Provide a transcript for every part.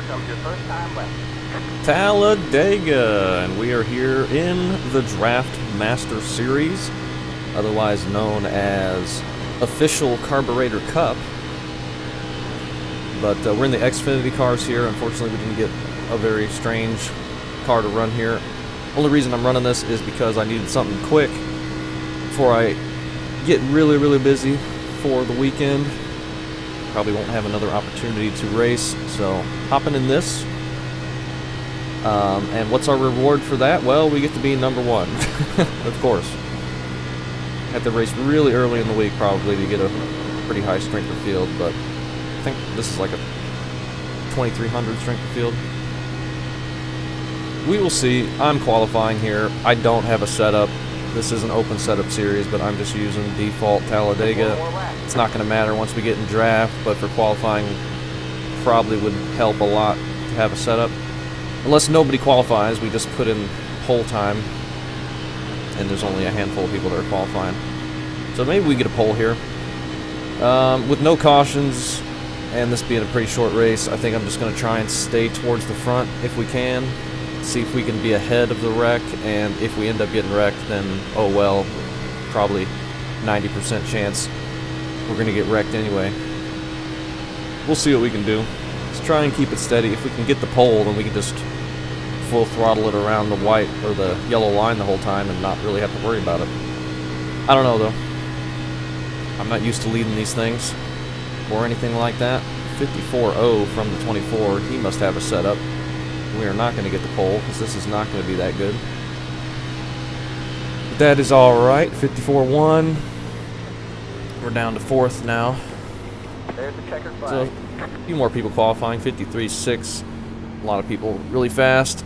comes your first time left. Talladega, and we are here in the Draft Master Series, otherwise known as Official Carburetor Cup. But we're in the Xfinity cars here. Unfortunately, we didn't get a very strange car to run here. Only reason I'm running this is because I needed something quick before I get really busy for the weekend. Probably won't have another opportunity to race, so hopping in this. And what's our reward for that? Well, we get to be number one, of course. Have to race really early in the week probably to get a pretty high strength of field, but I think this is like a 2300 strength of field. We will see. I'm qualifying here. I don't have a setup. This is an open setup series, but I'm just using default Talladega. It's not going to matter once we get in draft, but for qualifying, probably would help a lot to have a setup. Unless nobody qualifies, we just put in pole time, and there's only a handful of people that are qualifying. So maybe we get a pole here. With no cautions, and this being a pretty short race, I think I'm just going to try and stay towards the front if we can. See if we can be ahead of the wreck, and if we end up getting wrecked, then oh well, probably 90% chance we're going to get wrecked anyway. We'll see what we can do. Let's try and keep it steady. If we can get the pole, then we can just full throttle it around the white or the yellow line the whole time and not really have to worry about it. I don't know though. I'm not used to leading these things or anything like that. 54-0 from the 24. He must have a setup. We are not going to get the pole because this is not going to be that good. But that is alright. 54-1. We're down to 4th now. There's the checkered flag. So, a few more people qualifying. 53-6. A lot of people really fast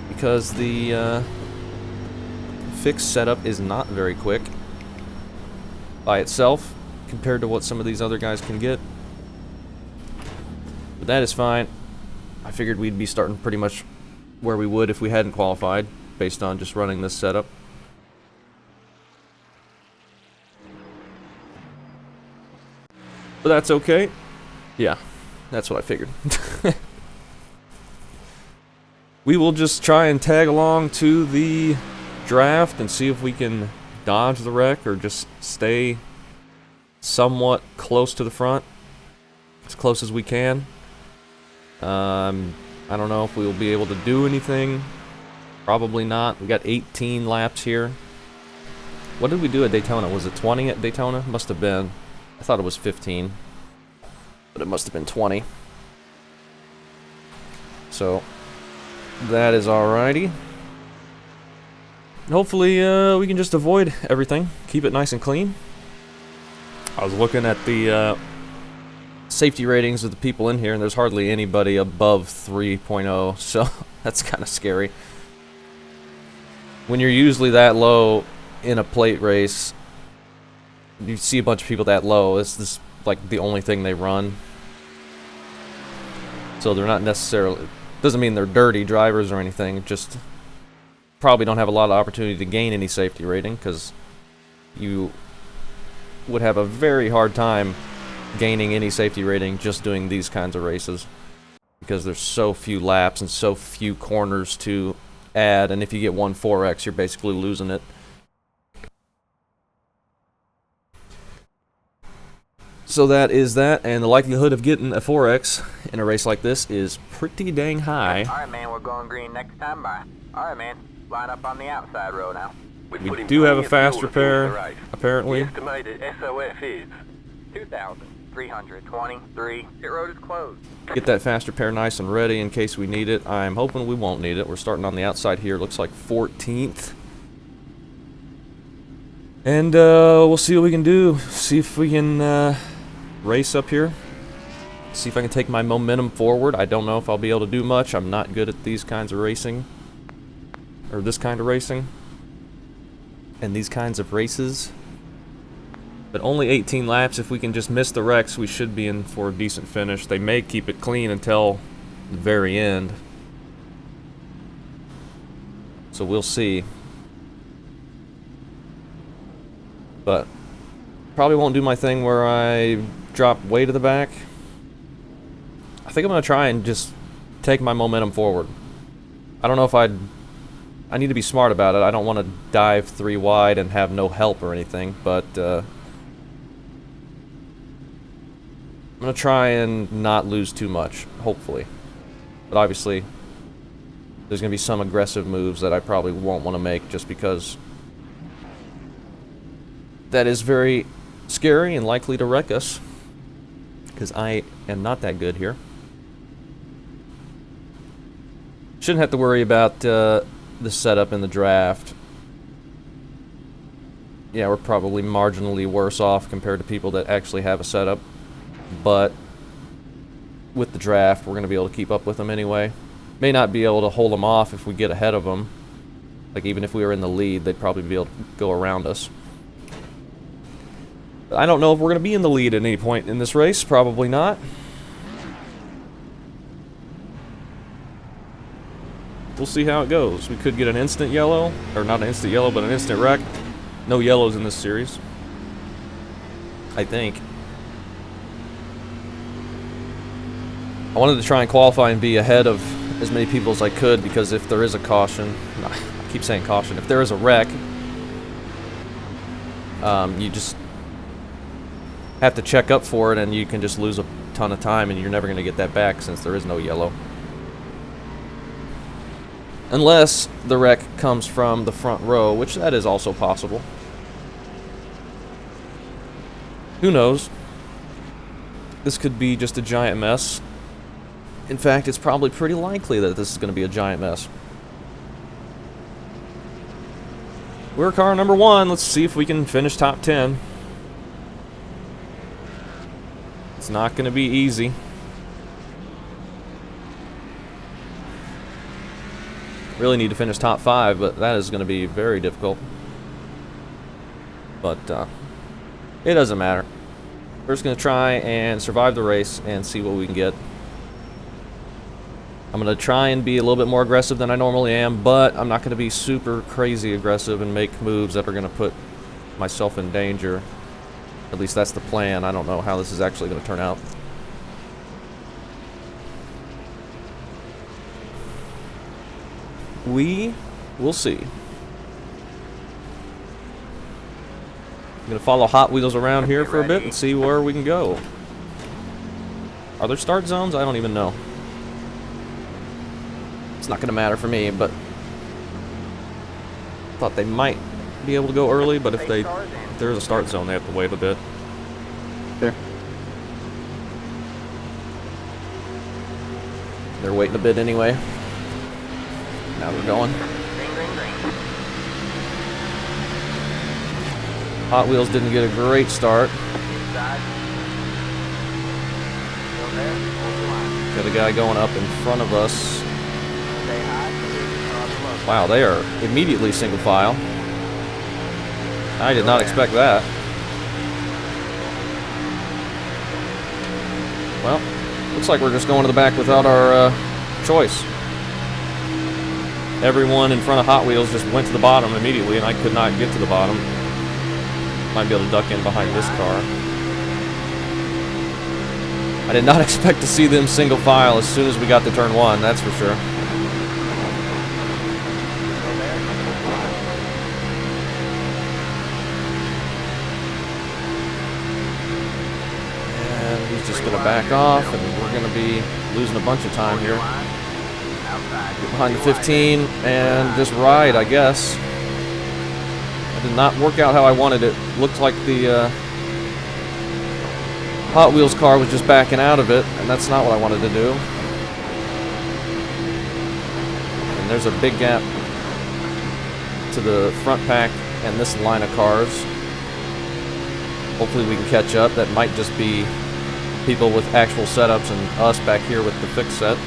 because the fixed setup is not very quick by itself compared to what some of these other guys can get. But that is fine. I figured we'd be starting pretty much where we would if we hadn't qualified, based on just running this setup. But that's okay. Yeah, that's what I figured. We will just try and tag along to the draft and see if we can dodge the wreck or just stay somewhat close to the front, as close as we can. I don't know if we will be able to do anything. Probably not. We got 18 laps here. What did we do at Daytona? Was it 20 at Daytona? Must have been. I thought it was 15. But it must have been 20. So, that is alrighty. Hopefully, we can just avoid everything. Keep it nice and clean. I was looking at the safety ratings of the people in here, and there's hardly anybody above 3.0, so that's kind of scary. When you're usually that low in a plate race, you see a bunch of people that low. It's just like the only thing they run. So they're not necessarily, doesn't mean they're dirty drivers or anything, just probably don't have a lot of opportunity to gain any safety rating, because you would have a very hard time gaining any safety rating just doing these kinds of races, because there's so few laps and so few corners to add, and if you get one 4X, you're basically losing it. So that is that, and the likelihood of getting a 4X in a race like this is pretty dang high. Alright, man, we're going green next time by. Alright, man, line up on the outside row now. We do have a fast repair, apparently. The estimated SOF is 2,323. Pit road is closed. Get that fast repair nice and ready in case we need it. I'm hoping we won't need it. We're starting on the outside here. Looks like 14th. And we'll see what we can do. See if we can race up here. See if I can take my momentum forward. I don't know if I'll be able to do much. I'm not good at these kinds of racing. Or this kind of racing. And these kinds of races. But only 18 laps. If we can just miss the wrecks, we should be in for a decent finish. They may keep it clean until the very end. So we'll see. But probably won't do my thing where I drop way to the back. I think I'm going to try and just take my momentum forward. I don't know if I need to be smart about it. I don't want to dive 3 wide and have no help or anything, but I'm going to try and not lose too much, hopefully. But obviously, there's going to be some aggressive moves that I probably won't want to make just because that is very scary and likely to wreck us, because I am not that good here. Shouldn't have to worry about the setup in the draft. Yeah, we're probably marginally worse off compared to people that actually have a setup, but with the draft, we're going to be able to keep up with them anyway. May not be able to hold them off if we get ahead of them. Like, even if we were in the lead, they'd probably be able to go around us. But I don't know if we're going to be in the lead at any point in this race. Probably not. We'll see how it goes. We could get an instant yellow. Or not an instant yellow, but an instant wreck. No yellows in this series, I think. I wanted to try and qualify and be ahead of as many people as I could, because if there is a caution, I keep saying caution, if there is a wreck, you just have to check up for it, and you can just lose a ton of time, and you're never going to get that back since there is no yellow. Unless the wreck comes from the front row, which that is also possible. Who knows? This could be just a giant mess. In fact, it's probably pretty likely that this is going to be a giant mess. We're car number 1. Let's see if we can finish top 10. It's not going to be easy. Really need to finish top 5, but that is going to be very difficult. But it doesn't matter. We're just going to try and survive the race and see what we can get. I'm going to try and be a little bit more aggressive than I normally am, but I'm not going to be super crazy aggressive and make moves that are going to put myself in danger. At least that's the plan. I don't know how this is actually going to turn out. We will see. I'm going to follow Hot Wheels around here for a bit and see where we can go. Are there start zones? I don't even know. It's not going to matter for me, but thought they might be able to go early, but if there's a start zone, they have to wait a bit. There. They're waiting a bit anyway. Now they're going. Hot Wheels didn't get a great start. Got a guy going up in front of us. Wow, they are immediately single file. I did not expect that. Well, looks like we're just going to the back without our choice. Everyone in front of Hot Wheels just went to the bottom immediately, and I could not get to the bottom. Might be able to duck in behind this car. I did not expect to see them single file as soon as we got to turn 1, that's for sure. And he's just going to back off, and we're going to be losing a bunch of time here. Get behind the 15 and just ride, I guess. It did not work out how I wanted it. Looked like the Hot Wheels car was just backing out of it, and that's not what I wanted to do. And there's a big gap to the front pack and this line of cars. Hopefully we can catch up. That might just be people with actual setups and us back here with the fixed set.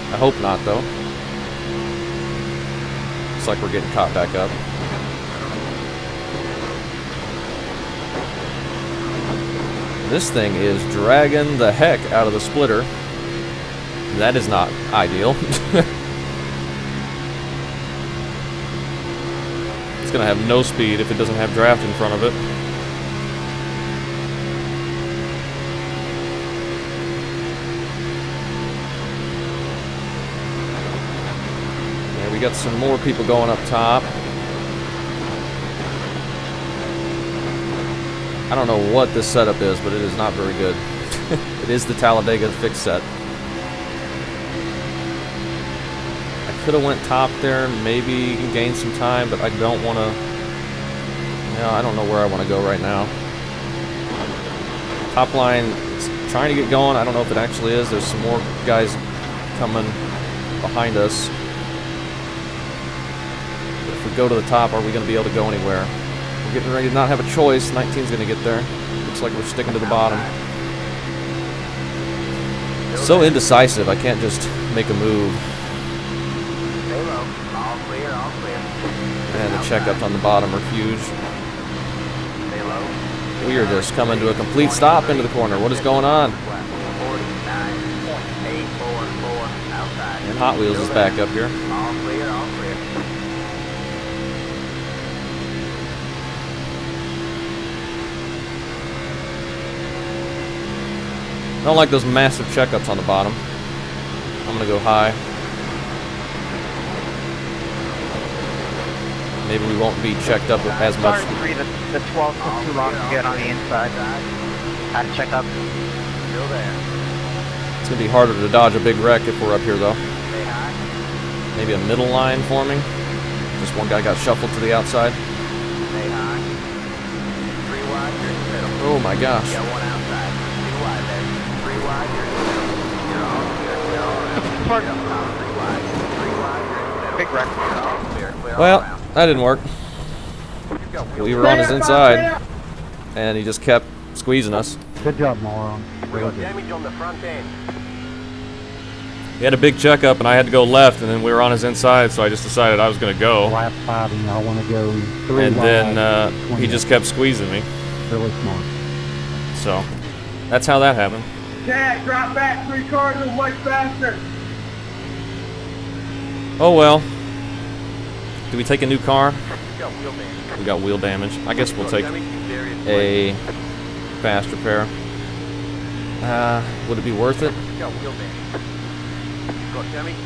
I hope not, though. Looks like we're getting caught back up. This thing is dragging the heck out of the splitter. That is not ideal. It's going to have no speed if it doesn't have draft in front of it. we got some more people going up top. I don't know what this setup is, but it is not very good. It is the Talladega fixed set. I could have went top there, maybe gain some time, but I don't want to. No, I don't know where I want to go right now. Top line is trying to get going. I don't know if it actually is. There's some more guys coming behind us. But if we go to the top, are we going to be able to go anywhere? We're getting ready to not have a choice. 19's going to get there. Looks like we're sticking to the bottom. So indecisive. I can't just make a move. And the checkups on the bottom are huge. We are just coming to a complete stop into the corner. What is going on? And Hot Wheels is back up here. I don't like those massive checkups on the bottom. I'm gonna go high. Maybe we won't be checked up as much. Sorry, the 12 took too long to get on the inside. Had to check up. It's gonna be harder to dodge a big wreck if we're up here though. Maybe a middle line forming. Just one guy got shuffled to the outside. Oh my gosh. Big wreck. Well, that didn't work. We were on his inside, and he just kept squeezing us. Good job, moron. Damage on the front end. He had a big checkup, and I had to go left, and then we were on his inside, so I just decided I was going to go. Last 5, and I want to go 3 And wide, then he 20. just kept squeezing me. Really smart. So that's how that happened. Dad, drop back 3 cars and much faster. Oh well. Do we take a new car? We got wheel damage. I guess we'll take a fast repair. Would it be worth it?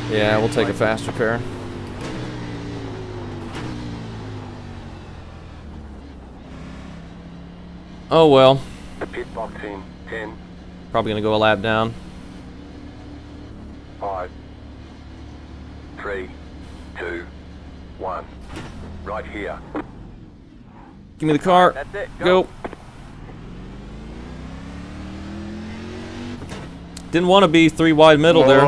Yeah, we'll take a fast repair. Oh well. Pit box in 10, Probably gonna go a lap down. 5, 3, 2, 1. Right here. Give me the car. That's it. Go. Didn't want to be 3 wide middle there,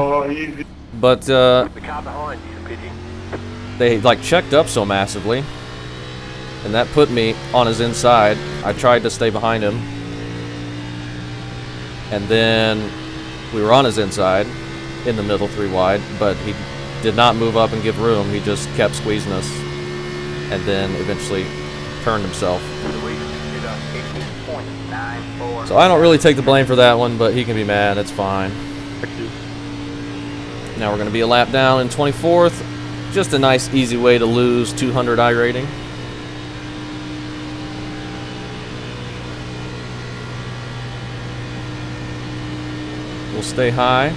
but The car behind you pitting. they like checked up so massively, and that put me on his inside. I tried to stay behind him, and then we were on his inside in the middle 3 wide, but he did not move up and give room. He just kept squeezing us, and then eventually turned himself. So I don't really take the blame for that one, but he can be mad. It's fine. Now we're going to be a lap down in 24th. Just a nice, easy way to lose 200 iRating. We'll stay high.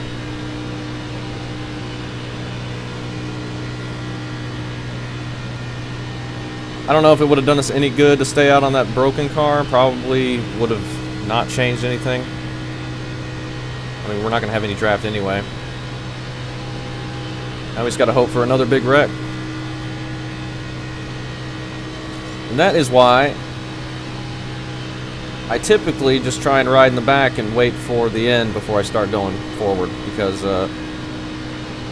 I don't know if it would have done us any good to stay out on that broken car. Probably would have not changed anything. I mean, we're not going to have any draft anyway. Now we just got to hope for another big wreck. And that is why I typically just try and ride in the back and wait for the end before I start going forward, because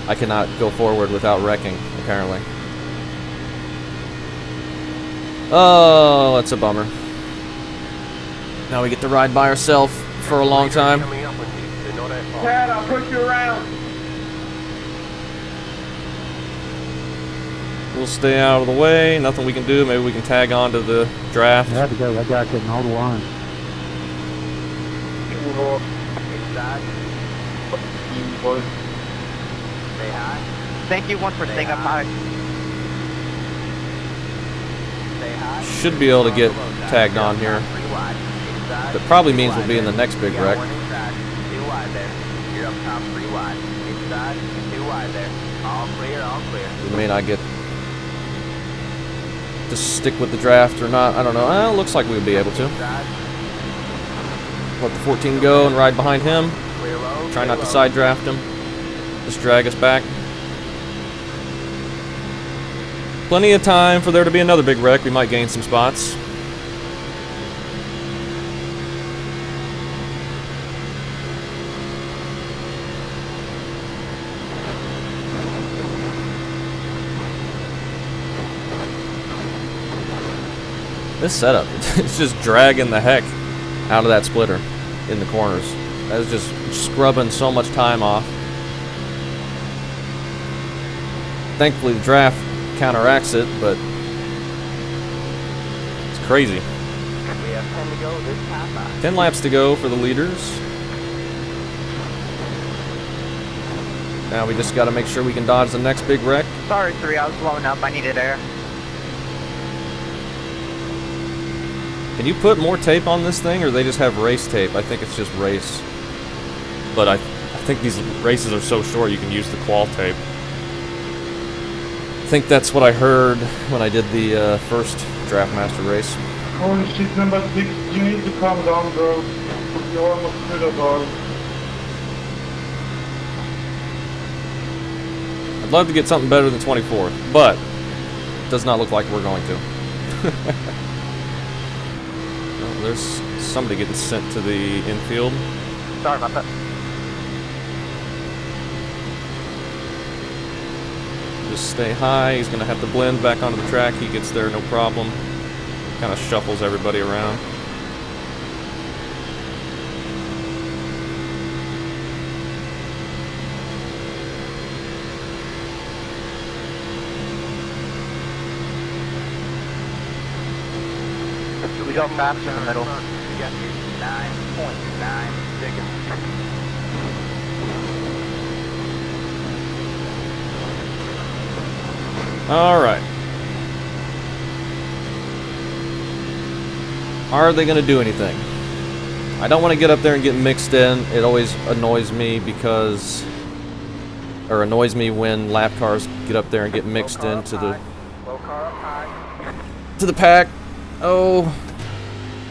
I cannot go forward without wrecking, apparently. Oh, that's a bummer. Now we get to ride by ourselves for a long time. Dad, I'll push you around. We'll stay out of the way. Nothing we can do. Maybe we can tag on to the draft. I had to go. That guy couldn't hold the line. Thank you, one, for staying up high. Should be able to get tagged on here. That probably means we'll be in the next big wreck. Inside, too wide there. All clear, all clear. We may not get to stick with the draft or not. I don't know. Looks like we'd be able to. Inside, Let the 14 go and ride behind him. clear low. Try clear not to low. side draft him. Just drag us back. Plenty of time for there to be another big wreck. We might gain some spots. This setup, it's just dragging the heck out of that splitter in the corners. That is just scrubbing so much time off. Thankfully, the draft counteracts it, but it's crazy. We have 10 to go this time. 10 laps to go for the leaders. Now we just got to make sure we can dodge the next big wreck. Sorry, 3, I was blowing up. I needed air. Can you put more tape on this thing, or they just have race tape? I think it's just race. But I think these races are so short you can use the qual tape. I think that's what I heard when I did the first Draftmaster race. Holy shit, number 6, you need to calm down, bro. You're almost through the ball. I'd love to get something better than 24th, but it does not look like we're going to. Well, there's somebody getting sent to the infield. Sorry about that. Just stay high. He's going to have to blend back onto the track. He gets there, no problem. Kind of shuffles everybody around. We go faster in the middle. We got 9.9 seconds. All right. Are they going to do anything? I don't want to get up there and get mixed in. It always annoys me because, or annoys me when lap cars get up there and get mixed Low car into up the high. Low car up high. to the pack. Oh,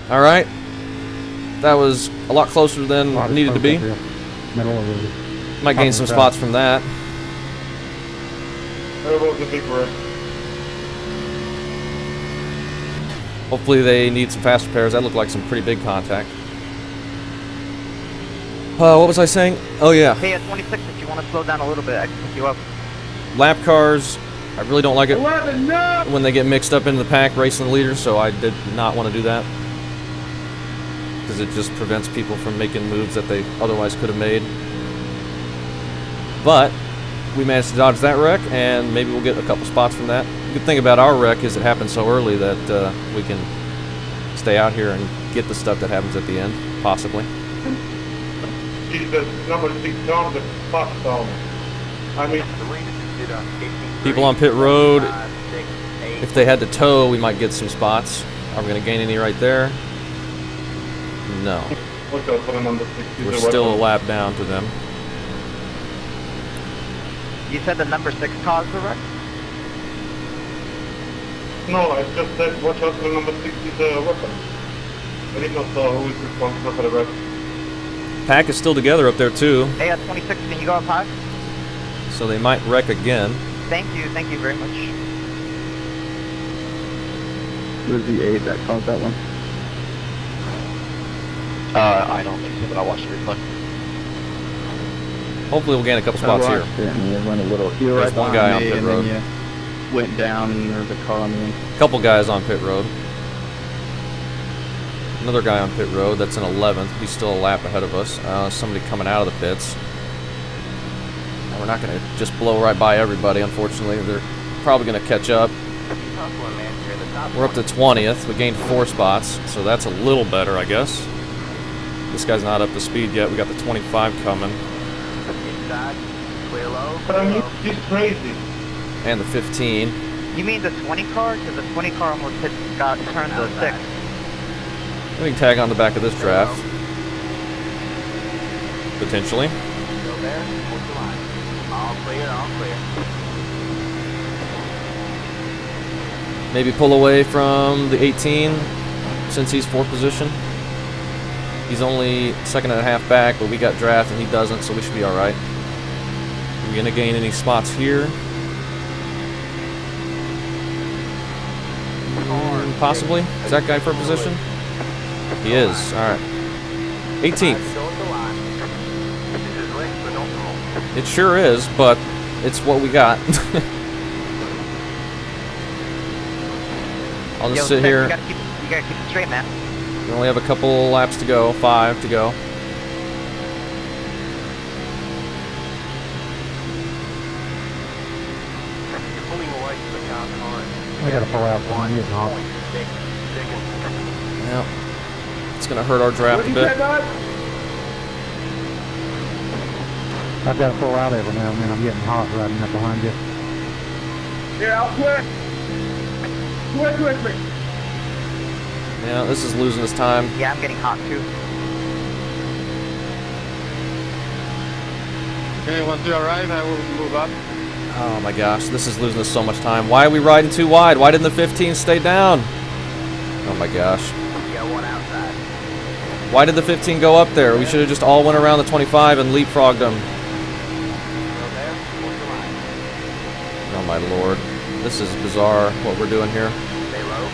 all right. That was a lot closer than Lot of needed to smoke be. up here. Middle of the Might gain some spots from that. There was a big wreck. Hopefully they need some fast repairs. That looked like some pretty big contact. What was I saying? Oh yeah, Hey, at 26, if you want to slow down a little bit, I can pick you up. lap cars. I really don't like it 11, no! when they get mixed up into the pack racing the leaders, so I did not want to do that. Because it just prevents people from making moves that they otherwise could have made. But we managed to dodge that wreck, and maybe we'll get a couple spots from that. The good thing about our wreck is it happened so early that we can stay out here and get the stuff that happens at the end, possibly. Jesus, number 6 down the fast down. I mean, People on pit road, if they had to tow, we might get some spots. Are we going to gain any right there? No. watch out for the number 6. He's We're a still a weapon. lap down to them. You said the number 6 caused the wreck? No, I just said watch out for the number 6. He's a weapon. I did not know who is responsible for the wreck. Pack is still together up there too, Hey, at 26, can you go up high? so they might wreck again. Thank you very much. It was the 8 that caused that one. I don't think so, but I'll watch the replay. Hopefully we'll gain a couple spots here. You went a little. You were There's right one guy on behind me, pit and road. then you went down, and there was a car on the end. Couple guys on pit road. Another guy on pit road, that's in 11th. He's still a lap ahead of us. Somebody coming out of the pits. And we're not going to just blow right by everybody, unfortunately. They're probably going to catch up. We're up to 20th. We gained 4 spots, so that's a little better, I guess. This guy's not up to speed yet. We got the 25 coming. Inside, clear low. But I mean, he's crazy. And the 15. You mean the 20 car? Because the 20 car almost got turned to a 6. We can tag on the back of this draft. Potentially. Still there, hold the line. All clear, all clear. Maybe pull away from the 18 since he's 4th position. He's only 2.5 back, but we got draft and he doesn't, so we should be alright. Are we going to gain any spots here? Possibly. Is that guy for position? He is. Alright. 18th. It sure is, but it's what we got. I'll just sit here. You gotta keep it straight, man. We only have a couple laps to go. 5 to go. I gotta pull out one. He's not. Yep. It's gonna hurt our draft a bit. I've got to pull out every now and then. I'm getting hot riding up behind you. Yeah, I'll quit. Quit with me. Yeah, this is losing us time. Yeah, I'm getting hot too. Okay, once you arrive, I will move up. Oh my gosh, this is losing us so much time. Why are we riding too wide? Why didn't the 15 stay down? Oh my gosh. You got one outside. Why did the 15 go up there? We should have just all went around the 25 and leapfrogged them. Oh my lord. This is bizarre what we're doing here. Stay low.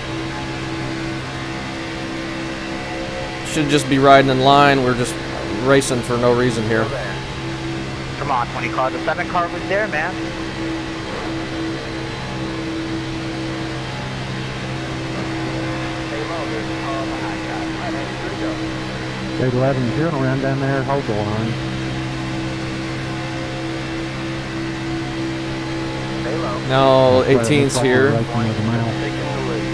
Should just be riding in line. We're just racing for no reason here. Come on, 20 car. The 7 car was there, man. Stay low. There's a car behind you. Right, that's good go. Big 11, you're around down there. Hold the line. Stay low. No, 18's here. Racing with the mouth. Taking the lead.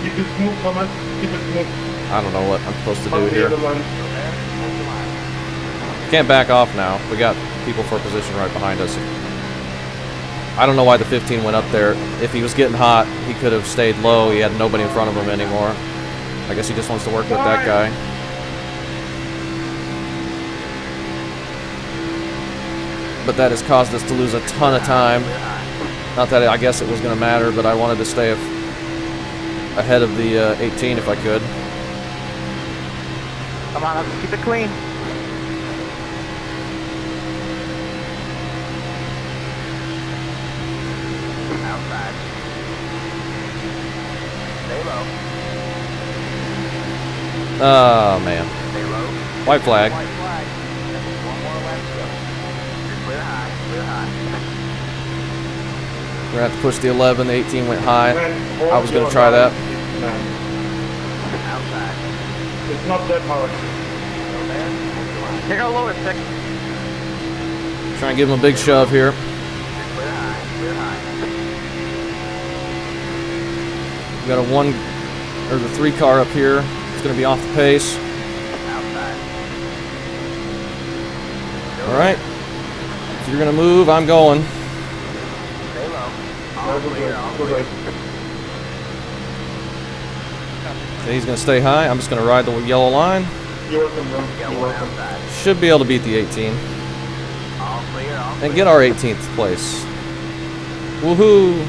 Keep it smooth, Thomas. Keep it smooth. I don't know what I'm supposed to do Up here. the line. Can't back off now. We got people for position right behind us. I don't know why the 15 went up there. If he was getting hot, he could have stayed low. He had nobody in front of him anymore. I guess he just wants to work with that guy. But that has caused us to lose a ton of time. Not that I guess it was going to matter, but I wanted to stay ahead of the 18 if I could. Come on, let's keep it clean. Outside. Stay low. Oh, man. Stay low. White flag. White flag. One more lap to go. You're clear high. Clear high. We're going to have to push the 11. The 18 went high. Man, I was going to try that. Man, Outside. it's not that hard. Go there. Hold the line. Take a lower 6. Try and give him a big shove here. You're clear high. Clear high. We got a 1 or the 3 car up here. It's going to be off the pace. Outside. All right. If you're going to move, I'm going. Stay low. All Good clear. race, All good clear. race. Okay, he's going to stay high. I'm just going to ride the yellow line. You're welcome, bro. Got You're one welcome. outside. Should be able to beat the 18 All clear. All and clear. get our 18th place. Woohoo!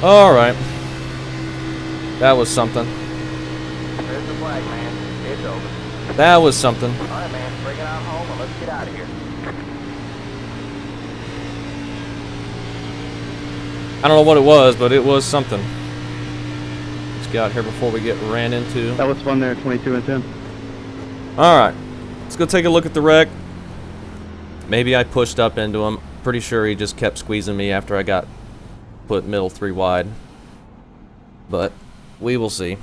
All right. That was something. There's the flag, man. It's over. That was something. All right, man. Bring it on home and let's get out of here. I don't know what it was, but it was something. Let's get out here before we get ran into. That was fun there, 22 and 10. All right. Let's go take a look at the wreck. Maybe I pushed up into him. Pretty sure he just kept squeezing me after I got put middle 3 wide. But we will see.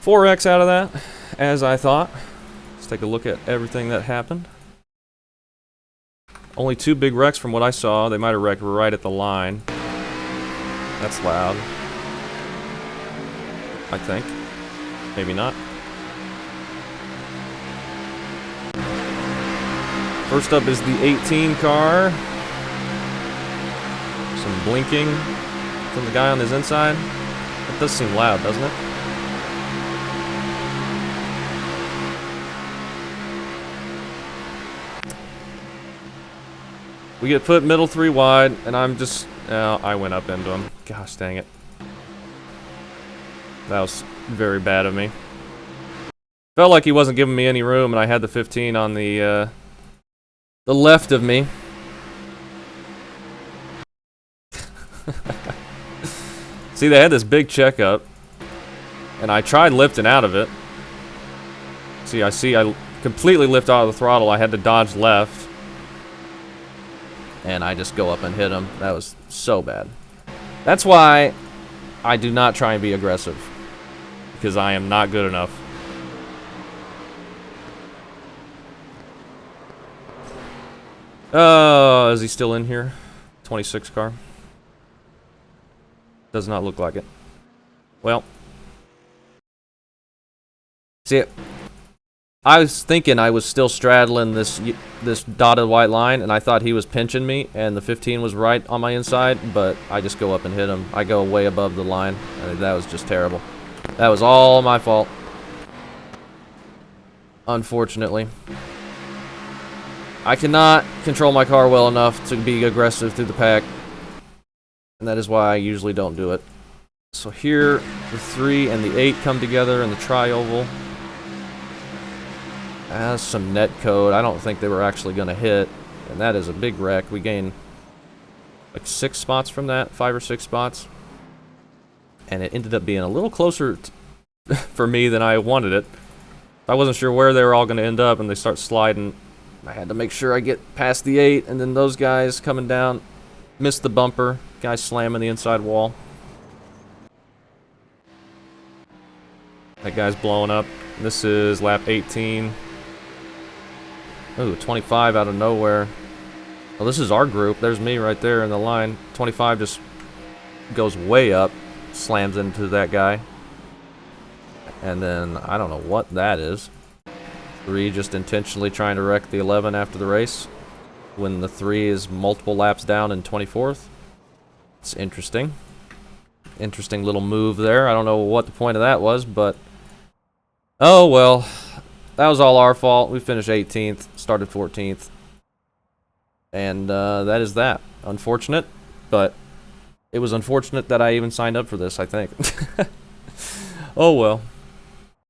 $4X out of that, as I thought. Let's take a look at everything that happened. Only 2 big wrecks from what I saw. They might have wrecked right at the line. That's loud. I think. Maybe not. First up is the 18 car. Some blinking from the guy on his inside. That does seem loud, doesn't it? We get put middle 3 wide, and I'm just... I went up into him. Gosh dang it. That was very bad of me. Felt like he wasn't giving me any room, and I had the 15 on the left of me. See, they had this big checkup, and I tried lifting out of it. See, I completely lift out of the throttle. I had to dodge left, and I just go up and hit him. That was so bad. That's why I do not try and be aggressive, because I am not good enough. Is he still in here? 26 car. Does not look like it. Well. See, I was thinking I was still straddling this dotted white line, and I thought he was pinching me, and the 15 was right on my inside, but I just go up and hit him. I go way above the line, and that was just terrible. That was all my fault. Unfortunately. I cannot control my car well enough to be aggressive through the pack, and that is why I usually don't do it. So here, the 3 and the 8 come together in the tri-oval. That's some net code. I don't think they were actually going to hit, and that is a big wreck. We gained like 6 spots from that, 5 or 6 spots, and it ended up being a little closer for me than I wanted it. I wasn't sure where they were all going to end up, and they start sliding. I had to make sure I get past the 8, and then those guys coming down, missed the bumper, guy slamming the inside wall. That guy's blowing up. This is lap 18. Ooh, 25 out of nowhere. Well, this is our group. There's me right there in the line. 25 just goes way up, slams into that guy. And then, I don't know what that is. 3 just intentionally trying to wreck the 11 after the race, when the 3 is multiple laps down in 24th. It's interesting. Interesting little move there. I don't know what the point of that was, but... oh, well. That was all our fault. We finished 18th, started 14th. And that is that. Unfortunate, but it was unfortunate that I even signed up for this, I think. Oh, well.